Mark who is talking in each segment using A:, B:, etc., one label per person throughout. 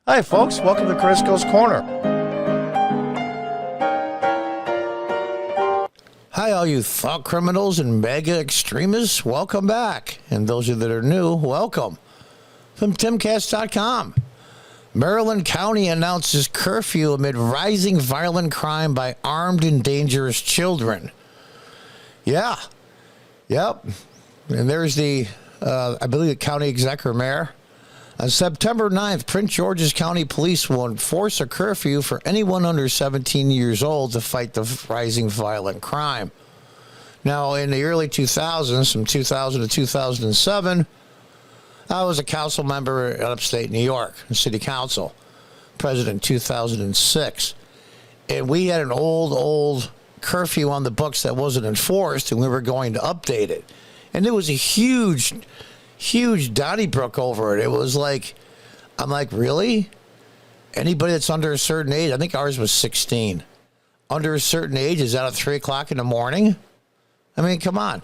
A: Hi, folks. Welcome to Crisco's Corner. Hi, all you thought criminals and mega extremists. Welcome back. And those of you that are new, welcome. From timcast.com. Maryland County announces curfew amid rising violent crime by armed and dangerous children. Yeah. Yep. And there's the, I believe, the county executive mayor. On September 9th, Prince George's County Police will enforce a curfew for anyone under 17 years old to fight the rising violent crime. Now, in the early 2000s, from 2000 to 2007, I was a council member in upstate New York, city council, president in 2006. And we had an old curfew on the books that wasn't enforced, and we were going to update it. And there was a huge Donnybrook over it. It was like, I'm like, really? Anybody that's under a certain age, I think ours was 16. Under a certain age, is that at 3 o'clock in the morning? I mean, come on.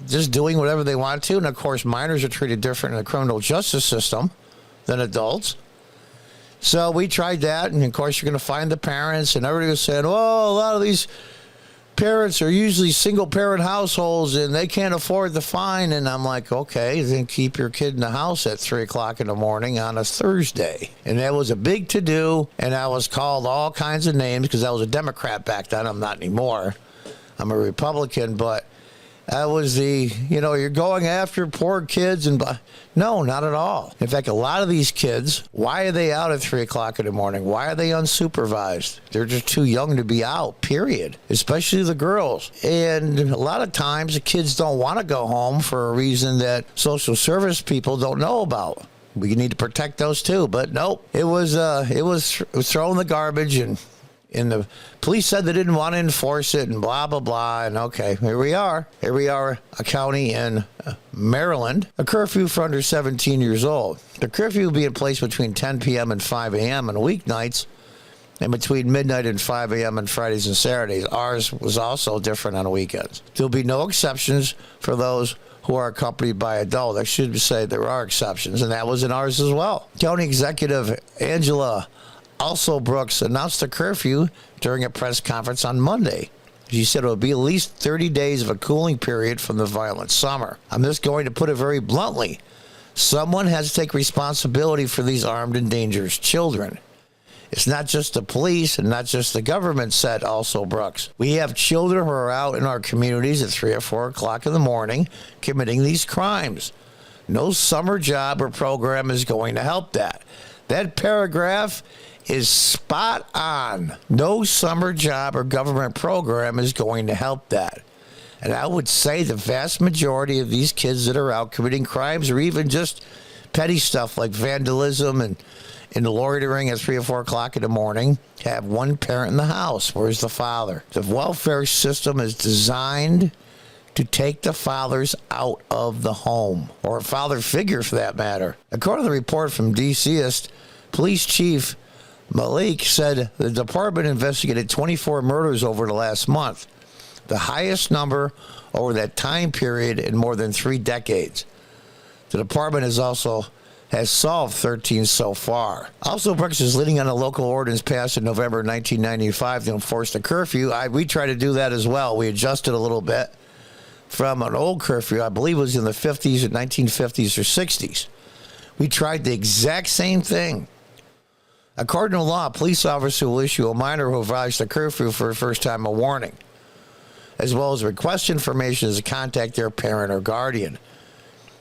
A: Just doing whatever they want to. And, of course, minors are treated different in the criminal justice system than adults. So we tried that, and, of course, you're going to find the parents, and everybody was saying, well, a lot of these parents are usually single-parent households, and they can't afford the fine. And I'm like, okay, then keep your kid in the house at 3 o'clock in the morning on a Thursday. And that was a big to-do, and I was called all kinds of names because I was a Democrat back then. I'm not anymore. I'm a Republican, but that was the, you're going after poor kids. And no, not at all. In fact, a lot of these kids, why are they out at 3 o'clock in the morning? Why are they unsupervised? They're just too young to be out, period, especially the girls. And a lot of times the kids don't want to go home for a reason that social service people don't know about. We need to protect those too, but nope. It was thrown in the garbage, and the police said they didn't want to enforce it, and blah, blah, blah. And okay, here we are. Here we are, a county in Maryland, a curfew for under 17 years old. The curfew will be in place between 10 p.m. and 5 a.m. on weeknights, and between midnight and 5 a.m. on Fridays and Saturdays. Ours was also different on weekends. There'll be no exceptions for those who are accompanied by adults. I should say there are exceptions, and that was in ours as well. County Executive Angela Also, Brooks announced a curfew during a press conference on Monday. She said it would be at least 30 days of a cooling period from the violent summer. I'm just going to put it very bluntly. Someone has to take responsibility for these armed and dangerous children. It's not just the police and not just the government, said Also Brooks. We have children who are out in our communities at 3 or 4 o'clock in the morning committing these crimes. No summer job or program is going to help that. That paragraph is spot on. No summer job or government program is going to help that. And I would say the vast majority of these kids that are out committing crimes, or even just petty stuff like vandalism and loitering at 3 or 4 o'clock in the morning, have one parent in the house. Where's the father? The welfare system is designed to take the fathers out of the home, or a father figure for that matter. According to the report from DCist, Police Chief Malik said the department investigated 24 murders over the last month, the highest number over that time period in more than 3 decades. The department has solved 13 so far. Also, Brooks is leading on a local ordinance passed in November 1995 to enforce the curfew. We tried to do that as well. We adjusted a little bit from an old curfew, I believe it was in the 50s or 1950s or 60s. We tried the exact same thing. According to law, a police officer will issue a minor who violates the curfew for the first time a warning, as well as request information to contact their parent or guardian.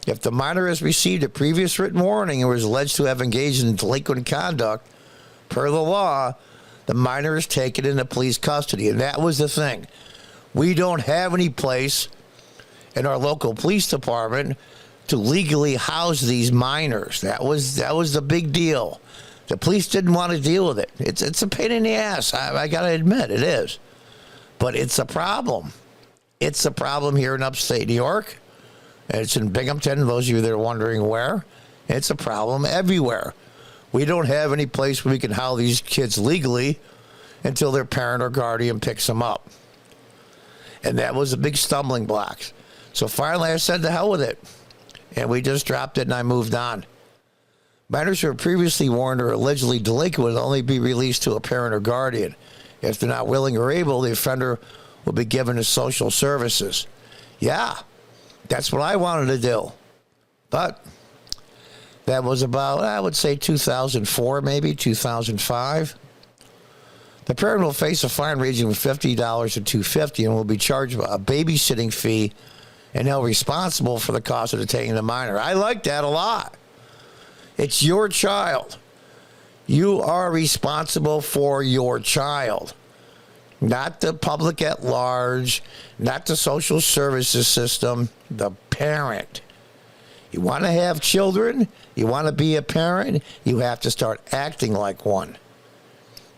A: If the minor has received a previous written warning and was alleged to have engaged in delinquent conduct, per the law, the minor is taken into police custody. And that was the thing. We don't have any place in our local police department to legally house these minors. That was the big deal. The police didn't want to deal with it. It's a pain in the ass. I got to admit, it is. But it's a problem. It's a problem here in upstate New York. It's in Binghamton, those of you that are wondering where. It's a problem everywhere. We don't have any place where we can house these kids legally until their parent or guardian picks them up. And that was a big stumbling block. So finally I said, to hell with it. And we just dropped it and I moved on. Minors who were previously warned or allegedly delinquent will only be released to a parent or guardian. If they're not willing or able, the offender will be given to social services. Yeah, that's what I wanted to do. But that was about, I would say, 2004, maybe 2005. The parent will face a fine ranging from $50 to $250 and will be charged a babysitting fee and held responsible for the cost of detaining the minor. I like that a lot. It's your child. You are responsible for your child, not the public at large, not the social services system, the parent. You want to have children, you want to be a parent, you have to start acting like one.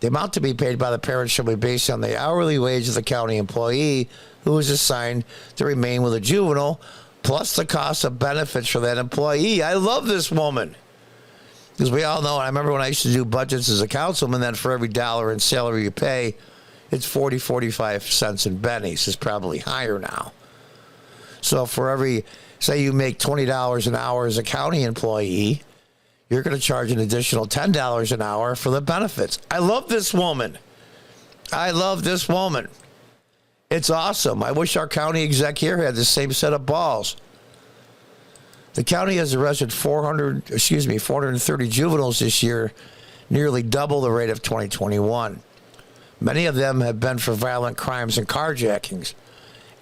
A: The amount to be paid by the parent shall be based on the hourly wage of the county employee who is assigned to remain with a juvenile, plus the cost of benefits for that employee. I love this woman. Because we all know, I remember when I used to do budgets as a councilman, then for every dollar in salary you pay, it's 45 cents in bennies. It's probably higher now. So for every, say you make $20 an hour as a county employee, you're going to charge an additional $10 an hour for the benefits. I love this woman. I love this woman. It's awesome. I wish our county exec here had the same set of balls. The county has arrested 430 juveniles this year, nearly double the rate of 2021. Many of them have been for violent crimes and carjackings.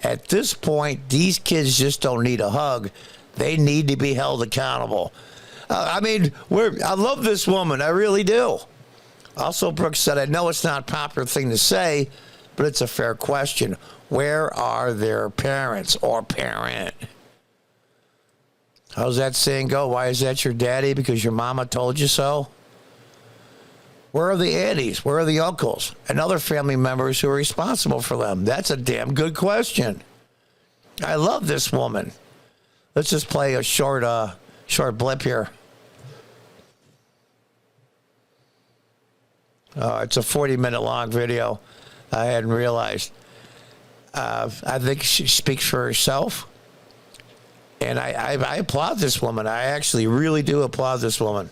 A: At this point, these kids just don't need a hug. They need to be held accountable. I love this woman. I really do. Also, Brooks said, I know it's not a popular thing to say, but it's a fair question. Where are their parents or parent? How's that saying go? Why is that your daddy? Because your mama told you so? Where are the aunties? Where are the uncles and other family members who are responsible for them? That's a damn good question. I love this woman. Let's just play a short blip here. It's a 40-minute long video. I hadn't realized. I think she speaks for herself. And I applaud this woman. I actually really do applaud this woman.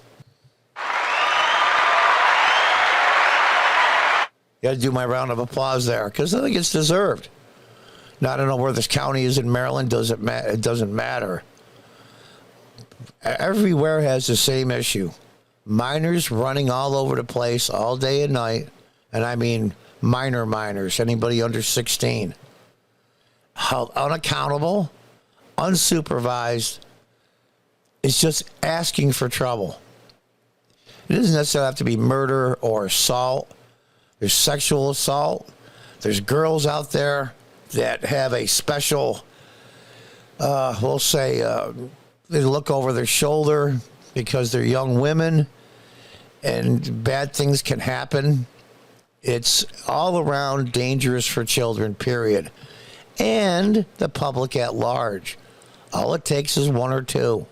A: Got to do my round of applause there because I think it's deserved. Now, I don't know where this county is in Maryland. It doesn't matter. Everywhere has the same issue. Minors running all over the place all day and night. And I mean minors, anybody under 16. Held unaccountable, unsupervised. It's just asking for trouble. It doesn't necessarily have to be murder or assault. There's sexual assault. There's girls out there that have a special, we'll say, they look over their shoulder because they're young women and bad things can happen. It's all around dangerous for children, period. And the public at large. All it takes is one or two.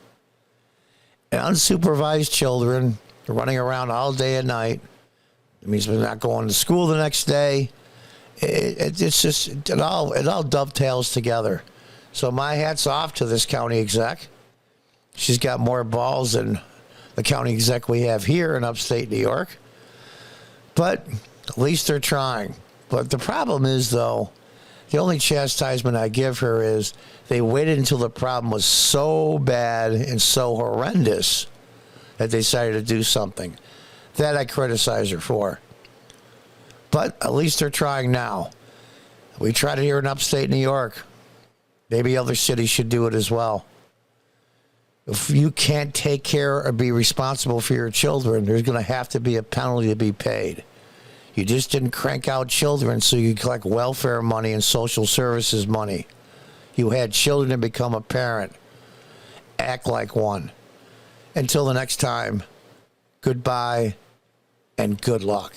A: And unsupervised children running around all day and night. It means they're not going to school the next day. It all dovetails together. So my hat's off to this county exec. She's got more balls than the county exec we have here in upstate New York. But at least they're trying. But the problem is, though, the only chastisement I give her is they waited until the problem was so bad and so horrendous that they decided to do something. That I criticize her for. But at least they're trying now. We tried it here in upstate New York. Maybe other cities should do it as well. If you can't take care or be responsible for your children, there's going to have to be a penalty to be paid. You just didn't crank out children so you collect welfare money and social services money. You had children to become a parent. Act like one. Until the next time, goodbye and good luck.